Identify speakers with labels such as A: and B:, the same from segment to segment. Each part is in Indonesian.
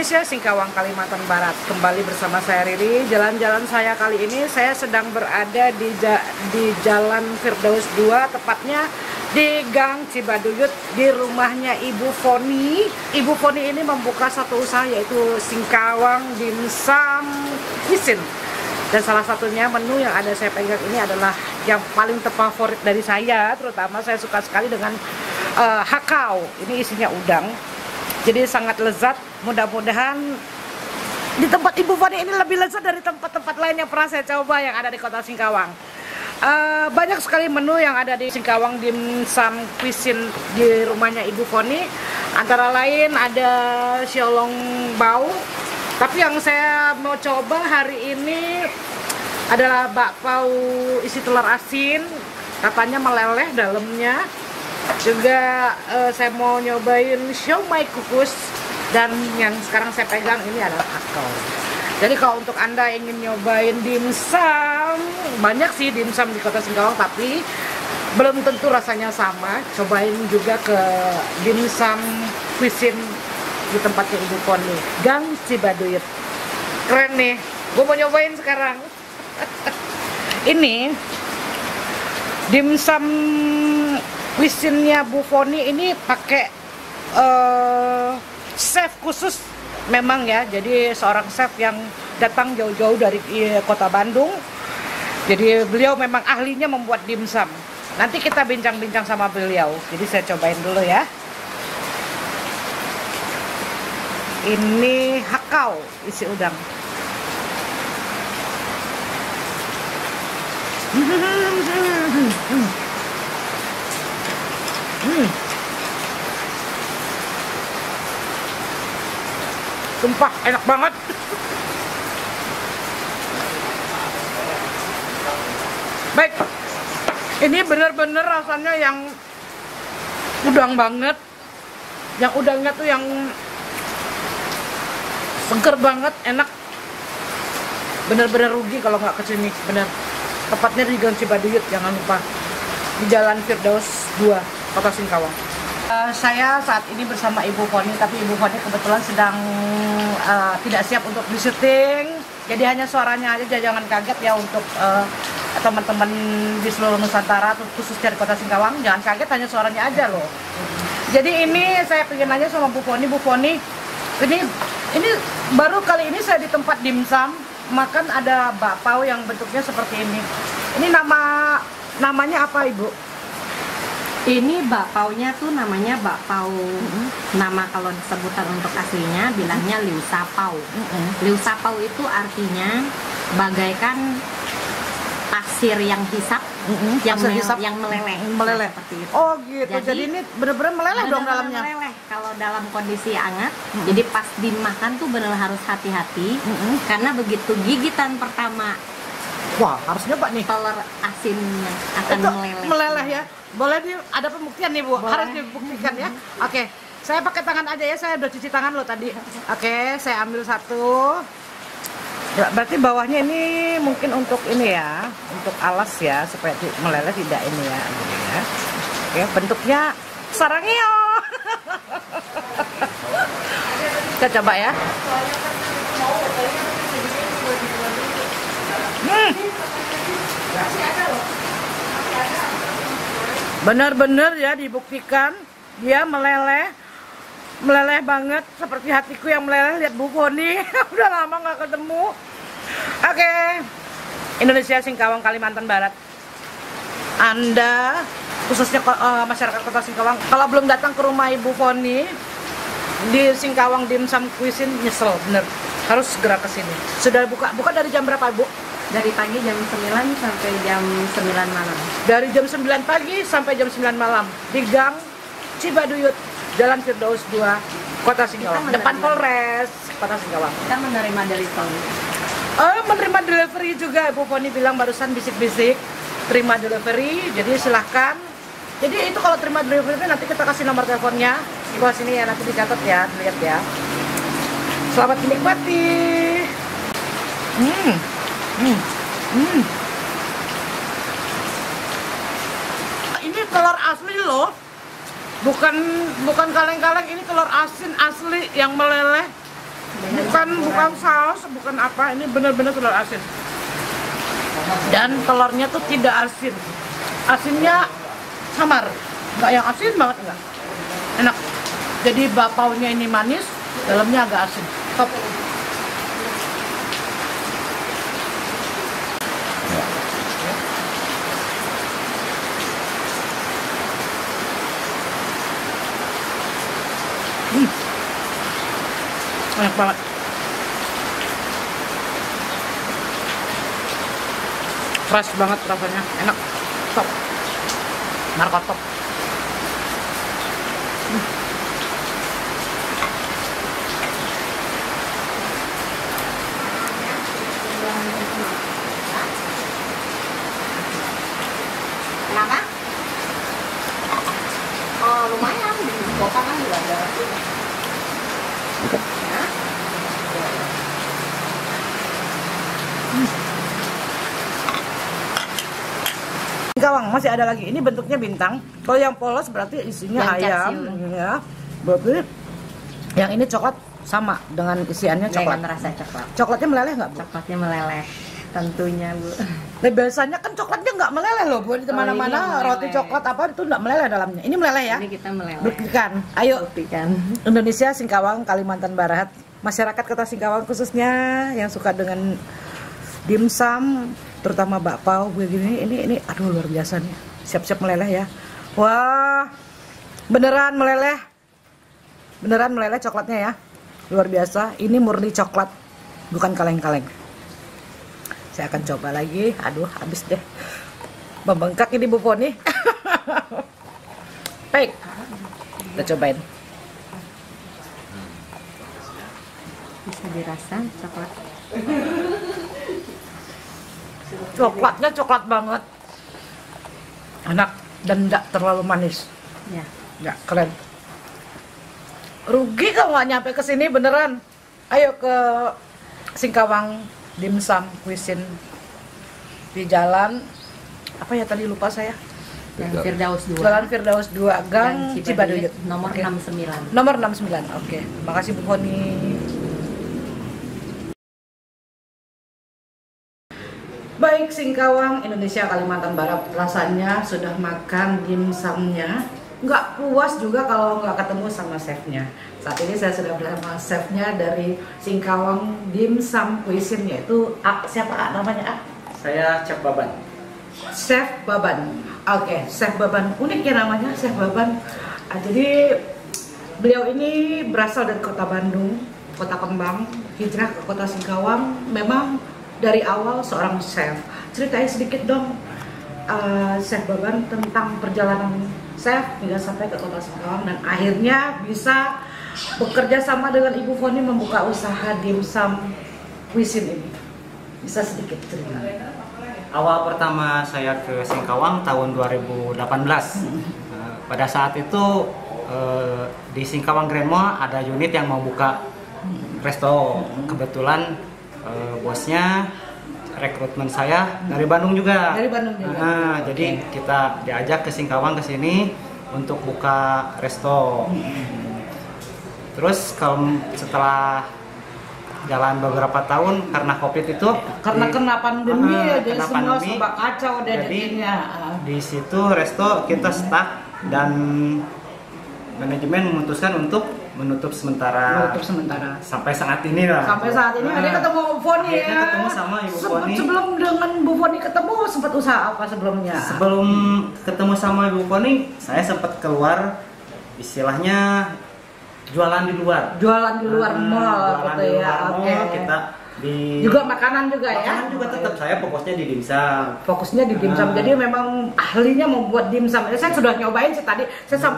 A: Indonesia, Singkawang, Kalimantan Barat. Kembali bersama saya Riri. Jalan-jalan saya kali ini saya sedang berada di Jalan Firdaus 2, tepatnya di Gang Cibaduyut, di rumahnya Ibu Foni. Ibu Foni ini membuka satu usaha, yaitu Singkawang Dimsum Cuisine. Dan salah satunya menu yang ada saya pegang ini adalah yang paling terfavorit dari saya, terutama saya suka sekali dengan hakau. Ini isinya udang, jadi sangat lezat. Mudah-mudahan di tempat Ibu Foni ini lebih lezat dari tempat-tempat lain yang pernah saya coba yang ada di kota Singkawang. Banyak sekali menu yang ada di Singkawang Dimsum Cuisine di rumahnya Ibu Foni. Antara lain ada xiaolong bau. Tapi yang saya mau coba hari ini adalah bakpao isi telur asin. Katanya meleleh dalamnya. Juga saya mau nyobain siomay kukus. Dan yang sekarang saya pegang ini adalah hakau. Jadi kalau untuk Anda ingin nyobain dimsum, banyak sih dimsum di kota Singkawang, tapi belum tentu rasanya sama. Cobain juga ke Dimsum Cuisine di tempatnya Ibu Foni, Gang Cibaduyut. Keren nih, gue mau nyobain sekarang. Ini Dimsum Cuisine-nya Bu Foni ini pakai chef khusus memang ya. Jadi seorang chef yang datang jauh-jauh dari kota Bandung. Jadi beliau memang ahlinya membuat dimsum. Nanti kita bincang-bincang sama beliau. Jadi saya cobain dulu ya. Ini hakau isi udang. Sumpah enak banget. Baik, ini bener-bener rasanya yang udang banget. Yang udangnya tuh yang seger banget, enak. Bener-bener rugi kalau nggak kesini, bener. Tepatnya di Gang Cibaduyut, jangan lupa. Di Jalan Firdaus 2, Kota Singkawang. Saya saat ini bersama Ibu Foni, tapi Ibu Foni kebetulan sedang tidak siap untuk di syuting. Jadi hanya suaranya aja, jangan kaget ya untuk teman-teman di seluruh Nusantara, khususnya di Kota Singkawang. Jangan kaget, hanya suaranya aja loh. Jadi ini saya pengen nanya sama Bu Foni. Bu Foni, ini baru kali ini saya di tempat dimsum makan ada bakpao yang bentuknya seperti ini. Ini namanya apa, Ibu?
B: Ini bakpaonya tuh namanya bakpao. Nama kalau sebutan untuk aslinya bilangnya liu sapao. Liu sapao itu artinya bagaikan pasir yang hisap, yang meleleh seperti itu.
A: Oh gitu. Jadi ini benar-benar meleleh dong dalamnya.
B: Meleleh kalau dalam kondisi hangat. Jadi pas dimakan tuh benar harus hati-hati karena begitu gigitan pertama,
A: wah, harus nyoba nih.
B: telur asinnya akan meleleh.
A: Meleleh ya. Boleh ada pembuktian nih, Bu. Boleh. Harus dibuktikan ya. Oke, saya pakai tangan aja ya. Saya udah cuci tangan loh tadi. Oke, saya ambil satu. Ya, berarti bawahnya ini mungkin untuk ini ya, untuk alas ya, supaya meleleh tidak ini ya. Oke, bentuknya sarangio. Kita coba ya. Benar-benar ya dibuktikan dia meleleh banget seperti hatiku yang meleleh lihat Bu Foni. Udah lama nggak ketemu. Oke, Indonesia, Singkawang, Kalimantan Barat. Anda khususnya masyarakat Kota Singkawang, kalau belum datang ke rumah Ibu Foni di Singkawang Dimsum Cuisine, nyesel bener. Harus segera ke sini. Sudah buka dari jam berapa, Bu?
B: Dari pagi jam 9 sampai jam 9 malam.
A: Dari jam 9 pagi sampai jam 9 malam di Gang Cibaduyut, Jalan Firdaus 2, Kota Singkawang. Depan Polres Kota Singkawang.
B: Kita menerima delivery.
A: Menerima delivery juga. Bu Foni bilang barusan bisik-bisik terima delivery. Jadi silahkan. Jadi itu kalau terima delivery nanti kita kasih nomor teleponnya di bawah sini ya, nanti dicatat ya, lihat ya. Selamat menikmati. Ini telur asli loh. Bukan kaleng-kaleng, ini telur asin asli yang meleleh. Bukan saus, bukan apa, ini benar-benar telur asin. Dan telurnya tuh tidak asin. Asinnya samar, nggak yang asin banget, enggak. Enak. Jadi bakpaunya ini manis, dalamnya agak asin. Top. Enak banget. Fresh banget rasanya, enak. Top. Markotop.
B: Kenapa? Oh, lumayan. Di kota kan juga ada. Ya.
A: Singkawang masih ada lagi. Ini bentuknya bintang. Kalau yang polos berarti isinya ayam, ya. Berarti yang ini coklat sama dengan isiannya coklat.
B: Dengan rasa coklat.
A: Coklatnya meleleh nggak, Bu?
B: Coklatnya meleleh, tentunya, Bu.
A: Nah, biasanya kan coklatnya nggak meleleh loh, Bu. Di mana-mana roti coklat apa itu nggak meleleh dalamnya. Ini meleleh ya?
B: Ini kita meleleh.
A: Buktikan. Ayo.
B: Buktikan.
A: Indonesia, Singkawang, Kalimantan Barat. Masyarakat Kota Singkawang khususnya yang suka dengan dimsum, terutama bakpao begini, ini aduh luar biasa nih. Siap-siap meleleh ya. Wah, beneran meleleh. Beneran meleleh coklatnya ya. Luar biasa. Ini murni coklat, bukan kaleng-kaleng. Saya akan coba lagi. Aduh, habis deh. Membengkak ini Bu Poni. Baik. Kita cobain.
B: Bisa dirasa coklat.
A: Coklatnya coklat banget, enak dan tidak terlalu manis. Ya, keren. Rugi kalau nggak nyampe ke sini beneran. Ayo ke Singkawang Dimsum Cuisine di jalan apa ya tadi lupa saya.
B: Jalan Firdaus 2.
A: Jalan Firdaus 2 Gang Cibaduyut
B: nomor 69.
A: Nomor 69. Oke. Makasih Bu Poni. Baik, Singkawang, Indonesia, Kalimantan Barat, rasanya sudah makan dimsumnya. Nggak puas juga kalau nggak ketemu sama chefnya. Saat ini saya sudah bersama chefnya dari Singkawang Dimsum Cuisine, yaitu siapa namanya?
C: Saya Chef Baban.
A: Chef Baban. Oke, Chef Baban. Unik ya namanya, Chef Baban. Jadi beliau ini berasal dari kota Bandung, kota kembang, hijrah ke kota Singkawang. Memang dari awal seorang chef. Ceritain sedikit dong, Chef Baban, tentang perjalanan chef hingga sampai ke kota Singkawang dan akhirnya bisa bekerja sama dengan Ibu Foni membuka usaha dimsum cuisine ini. Bisa sedikit cerita?
C: Awal pertama saya ke Singkawang tahun 2018. Pada saat itu di Singkawang Grand Mall ada unit yang mau buka resto. Kebetulan bosnya rekrutmen saya dari Bandung juga.
A: Dari Bandung juga.
C: Nah, jadi kita diajak ke Singkawang ke sini untuk buka resto. Terus kalau setelah jalan beberapa tahun karena Covid itu,
A: karena kena pandemi ya, jadi
C: kena
A: semua
C: pandemi,
A: serba kacau deh
C: jadi
A: jadinya.
C: di situ resto kita stuck dan manajemen memutuskan untuk menutup sementara sampai saat ini lah.
A: Sampai saat ini ada ketemu Bu Foni ya.
C: Ketemu sama Ibu Foni.
A: Sebelum dengan Bu Foni ketemu sempat usaha apa sebelumnya?
C: Sebelum ketemu sama Ibu Foni, saya sempat keluar istilahnya jualan di luar.
A: Jualan di luar mall gitu ya. Oke.
C: Kita di
A: juga makanan juga ya.
C: Makanan juga tetap saya fokusnya di dimsum.
A: Fokusnya di dimsum. Jadi memang ahlinya membuat dimsum. Saya sudah nyobain sih tadi. Saya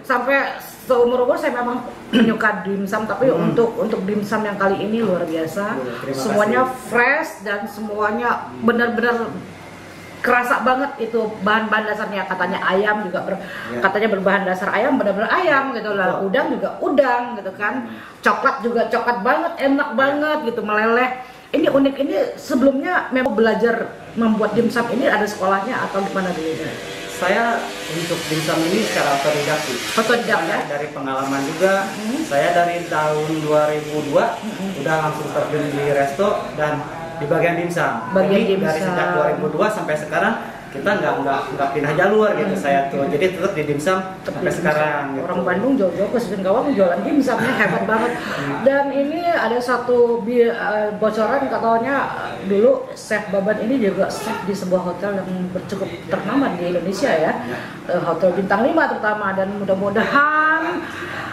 A: sampai seumur umur saya memang menyuka dimsum, tapi untuk dimsum yang kali ini luar biasa. Semuanya fresh dan semuanya benar-benar kerasa banget itu bahan-bahan dasarnya. Katanya ayam juga katanya berbahan dasar ayam, benar-benar ayam gitu lah. Udang juga udang gitu kan. Coklat juga coklat banget, enak banget gitu, meleleh. Ini unik, ini sebelumnya memang belajar membuat dimsum ini ada sekolahnya atau gimana dulu?
C: Saya untuk dimsum ini secara otodidak sih.
A: Otodidak ya?
C: Dari pengalaman juga. Saya dari tahun 2002 udah langsung terjun di resto dan di bagian dimsum. Jadi dari sejak 2002 sampai sekarang kita nggak pindah jalur gitu saya tuh. Jadi tetap di dimsum sampai sekarang. Gitu.
A: Orang Bandung jauh-jauh ke Singkawang jualan dimsumnya hebat banget. Dan ini ada satu bocoran katanya dulu Chef Baban ini juga chef di sebuah hotel yang cukup ternama di Indonesia ya. Hotel bintang 5 terutama, dan mudah-mudahan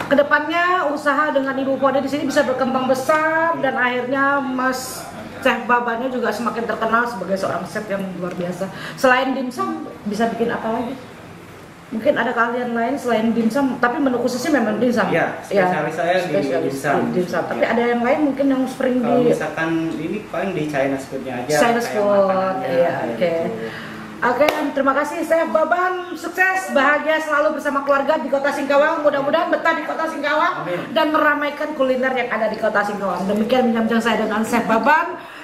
A: kedepannya usaha dengan Ibu Pode di sini bisa berkembang besar dan akhirnya Mas Chef Babannya juga semakin terkenal sebagai seorang chef yang luar biasa. Selain dimsum bisa bikin apa lagi? Mungkin ada kalian lain selain dimsum, tapi menu khususnya memang dimsum.
C: Iya, spesialis saya di dimsum.
A: Tapi ada yang lain mungkin yang sering
C: kalau misalkan ini paling di Chinese foodnya aja.
A: Chinese food, iya, oke. Oke, terima kasih Chef Baban, sukses, bahagia selalu bersama keluarga di Kota Singkawang. Mudah-mudahan betah di Kota Singkawang dan meramaikan kuliner yang ada di Kota Singkawang. Demikian bincang saya dengan Chef Baban.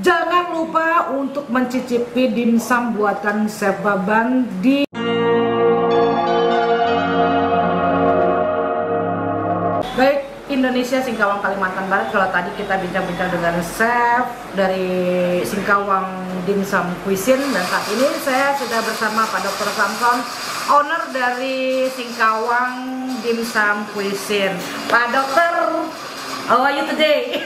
A: Jangan lupa untuk mencicipi dimsum buatan Chef Baban di baik Indonesia, Singkawang, Kalimantan Barat. Kalau tadi kita bincang-bincang dengan chef dari Singkawang Dimsum Cuisine, dan saat ini saya sudah bersama Pak Dr. Samson, owner dari Singkawang Dimsum Cuisine. Pak Dokter, how are you today?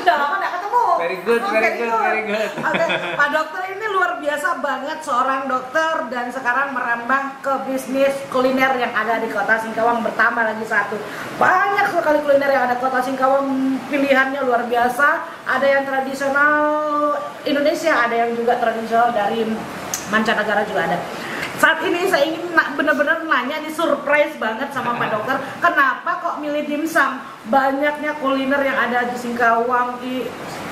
A: Udah lama nggak ketemu.
D: Very good.
A: Oke, Pak Dokter ini luar biasa banget, seorang dokter dan sekarang merambah ke bisnis kuliner yang ada di Kota Singkawang, bertambah lagi satu. Banyak sekali kuliner yang ada di Kota Singkawang, pilihannya luar biasa. Ada yang tradisional Indonesia, ada yang juga tradisional dari mancanegara juga ada. Saat ini saya ingin benar-benar nanya, di surprise banget sama Pak Dokter, kenapa kok milih dimsum? Banyaknya kuliner yang ada di Singkawang,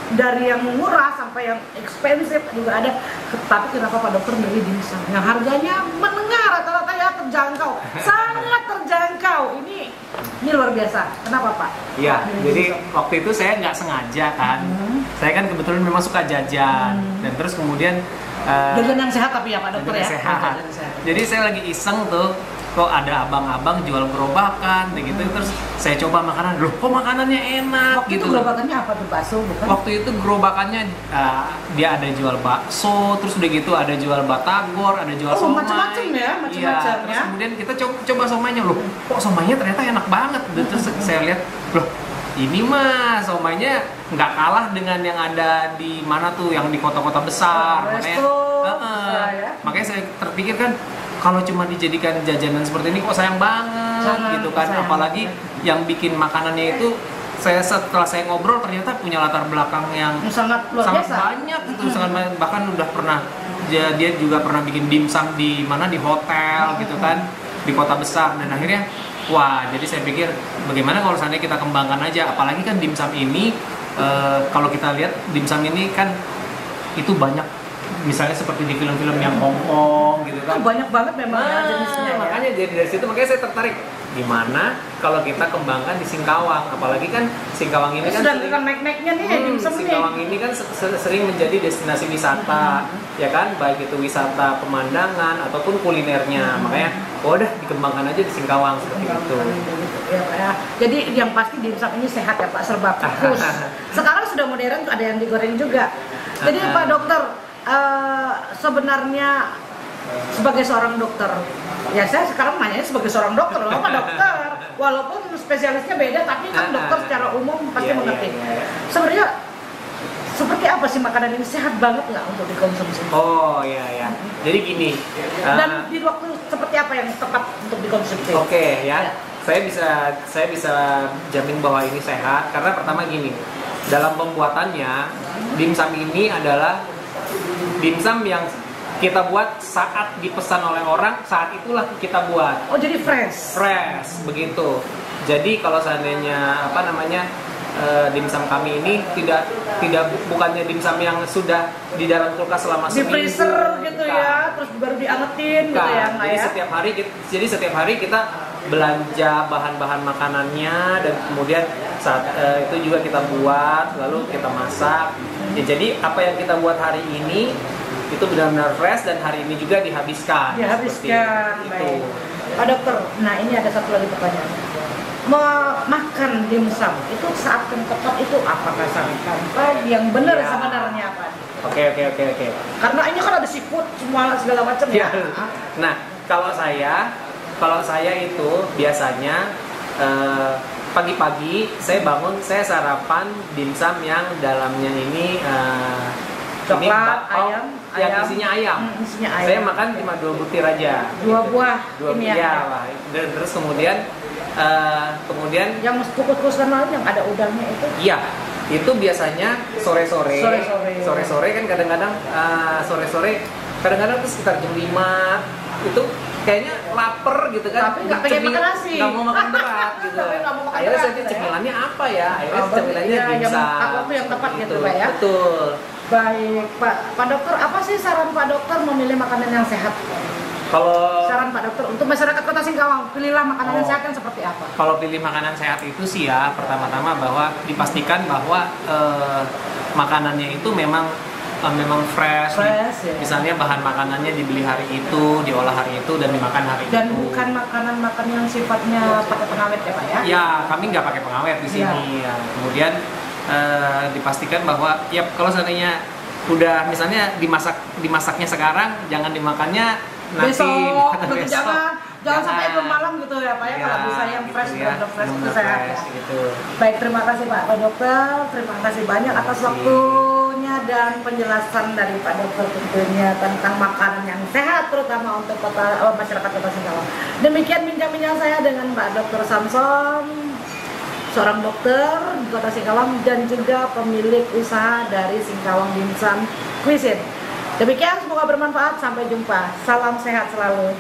A: dari yang murah sampai yang ekspensif juga ada. Tapi kenapa Pak Dokter milih dimsum yang harganya menengah, rata-rata ya terjangkau, sangat terjangkau? Ini luar biasa. Kenapa Pak?
D: Iya, jadi waktu itu saya nggak sengaja kan. Saya kan kebetulan memang suka jajan, dan terus kemudian
A: jajan yang sehat tapi ya Pak Dokter ya.
D: Sehat. Jadi saya lagi iseng tuh, kok ada abang-abang jual gerobakan gitu. Terus saya coba makanan, loh kok makanannya enak.
A: Waktu
D: gitu.
A: itu gerobakannya apa tuh, bakso bukan?
D: Waktu itu gerobakannya dia ada jual bakso, terus udah gitu ada jual batagor, ada jual somai.
A: Macam-macam ya, macam-macam
D: Terus
A: ya.
D: kemudian kita coba somainya, loh kok somainya ternyata enak banget. Terus saya lihat, loh ini mah somainya nggak kalah dengan yang ada di mana tuh, yang di kota-kota besar. Makanya saya terpikir kan, kalau cuma dijadikan jajanan seperti ini kok sayang banget gitu kan. Apalagi yang bikin makanannya itu, setelah saya ngobrol ternyata punya latar belakang yang
A: sangat luar biasa,
D: banyak gitu, sangat banyak. Bahkan udah pernah dia juga pernah bikin dimsum di mana, di hotel gitu kan, di kota besar. Dan akhirnya wah, jadi saya pikir bagaimana kalau seandainya kita kembangkan aja. Apalagi kan dimsum ini kalau kita lihat dimsum ini kan itu banyak, misalnya seperti di film-film yang Hongkong gitu kan.
A: Banyak banget memang jenisnya ya.
D: Makanya jadi dari situ makanya saya tertarik. Gimana kalau kita kembangkan di Singkawang? Apalagi kan Singkawang ini kan
A: sudah naik-naiknya nih dimsum nih.
D: Singkawang ini kan sering menjadi destinasi wisata, ya kan, baik itu wisata pemandangan ataupun kulinernya. Makanya udah dikembangkan aja di Singkawang seperti itu.
A: Ya. Jadi yang pasti dimsum ini sehat ya Pak, serba fokus. Sekarang sudah modern, ada yang digoreng juga. Jadi Pak Dokter, sebenarnya sebagai seorang dokter, ya saya sekarang nanya sebagai seorang dokter, Pak Dokter, walaupun spesialisnya beda, tapi kan dokter secara umum pasti mengerti. Sebenarnya seperti apa sih makanan ini, sehat banget nggak untuk dikonsumsi?
D: Oh iya. Jadi gini.
A: Dan di waktu seperti apa yang tepat untuk dikonsumsi?
D: Oke ya. Saya bisa jamin bahwa ini sehat karena pertama gini. Dalam pembuatannya, dimsum ini adalah dimsum yang kita buat saat dipesan oleh orang, saat itulah kita buat.
A: Oh, jadi fresh
D: begitu. Jadi kalau seandainya dimsum kami ini tidak bukannya dimsum yang sudah di dalam kulkas selama seminggu,
A: di freezer gitu ya, terus baru diangetin gitu ya.
D: Jadi setiap hari kita belanja bahan-bahan makanannya, dan kemudian saat itu juga kita buat, lalu kita masak. Ya, jadi apa yang kita buat hari ini itu benar-benar fresh dan hari ini juga dihabiskan.
A: Dihabiskan,
D: Seperti
A: baik.
D: itu.
A: Pak Dokter, nah ini ada satu lagi pertanyaan. Makan dimsum itu saat yang tepat itu apakah sarapan pagi yang benar
D: Iya.
A: sebenarnya Pak?
D: Oke.
A: Karena ini kan ada seafood semua segala macam ya.
D: Nah, kalau saya itu biasanya pagi-pagi saya bangun, saya sarapan dimsum yang dalamnya ini
A: Coklat,
D: bakpao
A: ayam.
D: yang isinya ayam.
A: Isinya ayam.
D: Saya makan cuma 2 butir aja.
A: Dua buah
D: Dua
A: ini
D: butir
A: ya.
D: Pak. Dan terus kemudian
A: Yang kukus-kukus kan lain yang ada udangnya itu.
D: iya, itu biasanya sore-sore. Sore-sore kan kadang-kadang kadang-kadang tuh sekitar jam 5 itu kayaknya lapar gitu kan.
A: Tapi nggak pengen makan nasi.
D: Nggak mau makan berat gitu.
A: Tapi nggak mau makan
D: Akhirnya
A: berat,
D: saya
A: gitu ya.
D: cemilannya apa ya? Akhirnya
A: Oh,
D: cemilannya
A: iya, yang
D: dimsum.
A: waktu yang tepat gitu, Pak, ya?
D: Betul.
A: Baik, Pak Dokter, apa sih saran Pak Dokter memilih makanan yang sehat?
D: Kalau
A: Saran Pak Dokter untuk masyarakat Kota Singkawang, pilihlah makanan yang sehat kan seperti apa?
D: Kalau pilih makanan sehat itu sih ya, pertama-tama bahwa dipastikan bahwa makanannya itu memang fresh.
A: Fresh, ya.
D: Misalnya bahan makanannya dibeli hari itu, diolah hari itu, dan dimakan hari
A: Dan
D: itu.
A: bukan makanan-makanan yang sifatnya pakai pengawet ya Pak ya?
D: Ya, kami nggak pakai pengawet di sini. Ya. Kemudian dipastikan bahwa ya kalau seandainya udah misalnya dimasaknya sekarang, jangan dimakannya nanti
A: Besok,
D: besok.
A: jangan sampai bermalam gitu ya Pak ya, kalau bisa yang fresh,
D: gitu ya,
A: benar-benar fresh itu
D: benar-benar
A: sehat
D: fresh,
A: ya.
D: gitu.
A: Baik, terima kasih Pak Dokter, terima kasih banyak atas waktunya dan penjelasan dari Pak Dokter tentunya tentang makanan yang sehat terutama untuk masyarakat Kota Singkawang. Demikian bincang-bincang saya dengan Pak Dokter Samson, seorang dokter di Kota Singkawang dan juga pemilik usaha dari Singkawang Dimsum Cuisine. Demikian, semoga bermanfaat. Sampai jumpa. Salam sehat selalu.